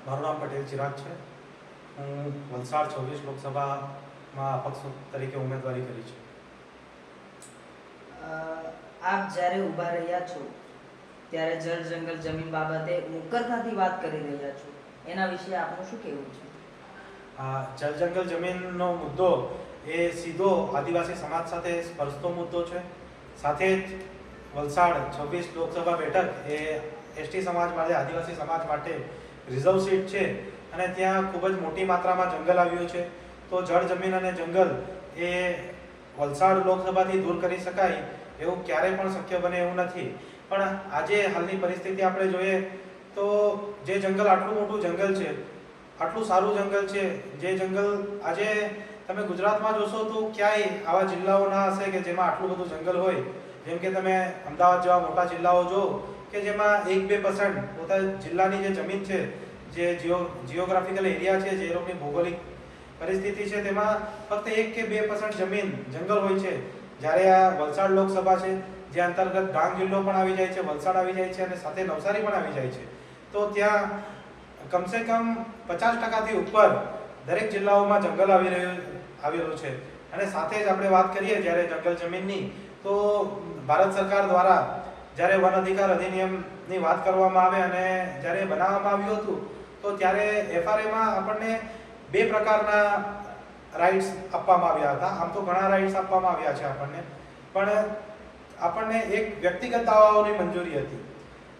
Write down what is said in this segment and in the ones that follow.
મારું નામ પટેલ ચિરાગ છે. હું વલસાડ 26 લોકસભામાં અપક્ષ તરીકે ઉમેદવારી કરી છે. આપ જ્યારે ઊભા રહ્યા છો ત્યારે જળ જંગલ જમીન બાબતે મુકરતાથી વાત કરી રહ્યા છો, એના વિશે આપનું શું કહેવું છે? જળ જંગલ જમીનનો મુદ્દો એ સીધો આદિવાસી સમાજ સાથે સ્પર્શતો મુદ્દો છે. સાથે જ વલસાડ 26 લોકસભા બેઠક એ એસટી સમાજ માટે, આદિવાસી સમાજ માટે રિઝર્વ સીટ છે અને ત્યાં ખૂબ જ મોટી માત્રામાં જંગલ આવ્યું છે. તો જળ જમીન અને જંગલ એ વલસાડ લોકસભાથી દૂર કરી શકાય એવું ક્યારેય પણ શક્ય બને એવું નથી. પણ આજે હાલની પરિસ્થિતિ આપણે જોઈએ તો જે જંગલ આટલું મોટું જંગલ છે, આટલું સારું જંગલ છે, જે જંગલ આજે તમે ગુજરાતમાં જોશો તો ક્યાંય આવા જિલ્લાઓ ના હશે કે જેમાં આટલું બધું જંગલ હોય. જેમ કે તમે અમદાવાદ જેવા મોટા જિલ્લાઓ જો કે જેમાં 1-2% પોતા જિલ્લાની જે જમીન છે, જે જીઓગ્રાફિકલ એરિયા છે, જે લોકોની ભૌગોલિક પરિસ્થિતિ છે, તેમાં ફક્ત 1 કે 2% જમીન જંગલ હોય છે. જ્યારે આ વલસાડ લોકસભા છે, જે અંતર્ગત ડાંગ જિલ્લો પણ આવી જાય છે, વલસાડ આવી જાય છે અને સાથે નવસારી પણ આવી જાય છે, તો ત્યાં કમસે કમ 50%થી ઉપર દરેક જિલ્લાઓમાં જંગલ આવેલું છે. અને સાથે જ આપણે વાત કરીએ જ્યારે જંગલ જમીનની, તો ભારત સરકાર દ્વારા જ્યારે વન અધિકાર અધિનિયમની વાત કરવામાં આવે અને જ્યારે બનાવવામાં આવ્યું હતું, તો ત્યારે FRAમાં આપણને 2 પ્રકારના રાઇટ્સ આપવામાં આવ્યા હતા. આમ તો ઘણા રાઇટ્સ આપવામાં આવ્યા છે આપણને, પણ આપણને એક વ્યક્તિગત દાવાઓની મંજૂરી હતી.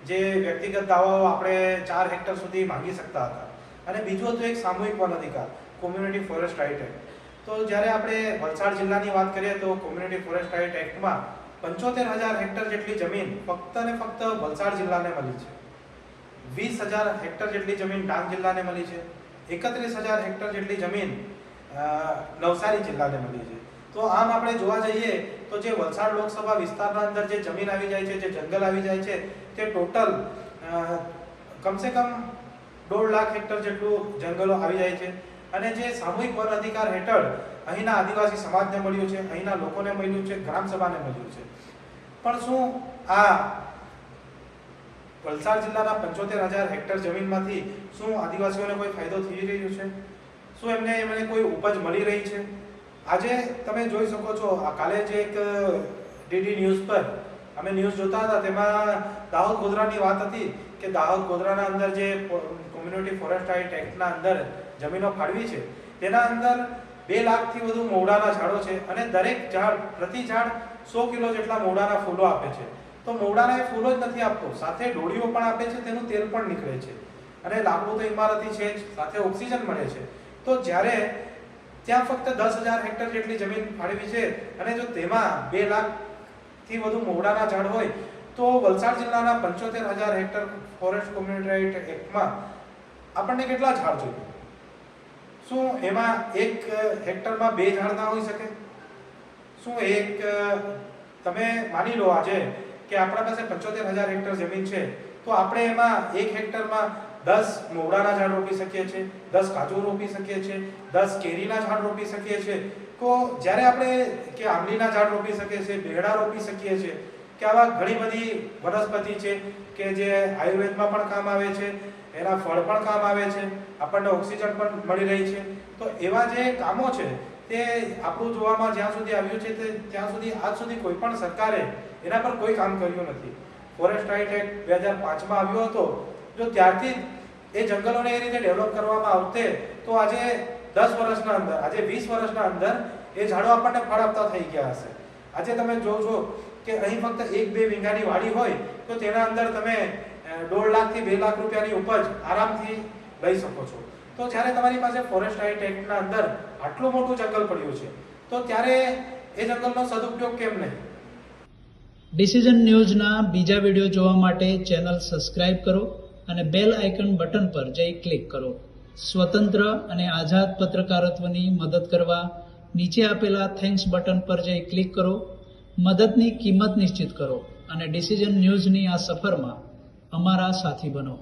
જે વ્યક્તિગત દાવાઓ આપણે 4 હેક્ટર સુધી માંગી શકતા હતા. અને બીજું હતું એક સામૂહિક વન અધિકાર, કોમ્યુનિટી ફોરેસ્ટ રાઇટ એક્ટ. તો જ્યારે આપણે વલસાડ જિલ્લાની વાત કરીએ તો કોમ્યુનિટી ફોરેસ્ટ રાઇટ એક્ટમાં 75,000 હેક્ટર જેટલી જમીન ફક્ત ને ફક્ત વલસાડ જિલ્લાને મળી છે. 20,000 હેક્ટર જેટલી જમીન ડાંગ જિલ્લાને મળી છે. 31,000 હેક્ટર જેટલી જમીન નવસારી જિલ્લાને મળી છે. તો આમ આપણે જોવા જઈએ તો જે વલસાડ લોકસભા વિસ્તારના અંદર જે જમીન આવી જાય છે, જે જંગલ આવી જાય છે, તે ટોટલ કમસે કમ 1.5 લાખ હેક્ટર જેટલું જંગલો આવી જાય છે. અને જે સામૂહિક વન અધિકાર હેઠળ અહીંના આદિવાસી સમાજને મળ્યું છે, અહીંના લોકોને મળ્યું છે, ગ્રામસભાને મળ્યું છે. પણ શું આ વલસાડ જિલ્લાના 75,000 હેક્ટર જમીનમાંથી શું આદિવાસીઓને કોઈ ફાયદો થઈ રહ્યો છે? શું એમને કોઈ ઉપજ મળી રહી છે? આજે તમે જોઈ શકો છો, કાલે જે એક ડીડી ન્યૂઝ પર અમે ન્યૂઝ જોતા હતા, તેમાં દાહોદ ગોધરાની વાત હતી કે દાહોદ ગોધરાના અંદર જે કોમ્યુનિટી ફોરેસ્ટ રાઇટ એક્ટના અંદર જમીનો ફાળવી છે, તેના અંદર 2 લાખથી વધુ મવડાના ઝાડો છે અને દરેક ઝાડ પ્રતિ ઝાડ 100 કિલો જેટલા મવડાના ફૂલો આપે છે. તો મવડાના એ ફૂલો જ નથી આપતો, સાથે ડોળીઓ પણ આપે છે, તેનું તેલ પણ નીકળે છે અને લાકડું તો ઇમારતી છે જ, સાથે ઓક્સિજન મળે છે. તો જ્યારે ત્યાં ફક્ત 10,000 હેક્ટર જેટલી જમીન ફાળવી છે અને જો તેમાં 2 લાખથી વધુ મવડાના ઝાડ હોય, તો વલસાડ જિલ્લાના 75,000 હેક્ટર ફોરેસ્ટ કોમ્યુનિટી રાઇટ એક્ટમાં આપણને કેટલા ઝાડ જોઈએ? શું એમાં 1 હેક્ટરમાં 2 ઝાડ ના હોઈ શકે? શું તમે માની લો આજે કે આપણા પાસે 75,000 હેક્ટર જમીન છે, તો આપણે એમાં 1 હેક્ટરમાં 10 મવડાના ઝાડ રોપી શકીએ છીએ, 10 કાજુ રોપી શકીએ છીએ, 10 કેરીના ઝાડ રોપી શકીએ છીએ. તો જ્યારે આપણે કે આંબલીના ઝાડ રોપી શકીએ છીએ, બેડા રોપી શકીએ છીએ, કે આવા ઘણી બધી વનસ્પતિ છે કે જે આયુર્વેદમાં પણ કામ આવે છે, એના ફળ પણ કામ આવે છે, આપણને ઓક્સિજન પણ મળી રહી છે. તો એવા જે કામો છે તે આપણું જોવામાં જ્યાં સુધી આવ્યું છે તે ત્યાં સુધી આજ સુધી કોઈ પણ સરકારે એના પર કોઈ કામ કર્યું નથી. ફોરેસ્ટ રાઇટ એક્ટ 2005માં આવ્યો હતો. જો ત્યારથી એ જંગલોને એ રીતે ડેવલપ કરવામાં આવતે તો આજે 10 વર્ષના અંદર, આજે 20 વર્ષના અંદર એ ઝાડો આપણને ફળ આપતા થઈ ગયા હશે. આજે તમે જોજો કે અહીં ફક્ત 1-2 વીઘાની વાડી હોય તો તેના અંદર તમે 1.5 લાખથી 2 લાખ રૂપિયાની ઉપજ આરામથી લઈ શકો છો. તો જ્યારે તમારી પાસે ફોરેસ્ટ રાઇટ એક્ટના અંદર આટલું મોટું જંગલ પડ્યું છે, તો ત્યારે એ જંગલનો સદુપયોગ કેમ નહીં? ડિસિઝન ન્યૂઝના બીજા વિડીયો જોવા માટે ચેનલ સબસ્ક્રાઇબ કરો અને બેલ આઇકન બટન પર જઈ ક્લિક કરો. સ્વતંત્ર અને આઝાદ પત્રકારત્વની મદદ કરવા નીચે આપેલા થેન્ક્સ બટન પર જઈ ક્લિક કરો. મદદની કિંમત નિશ્ચિત કરો અને ડિસિઝન ન્યૂઝની આ સફરમાં અમારા સાથી બનો.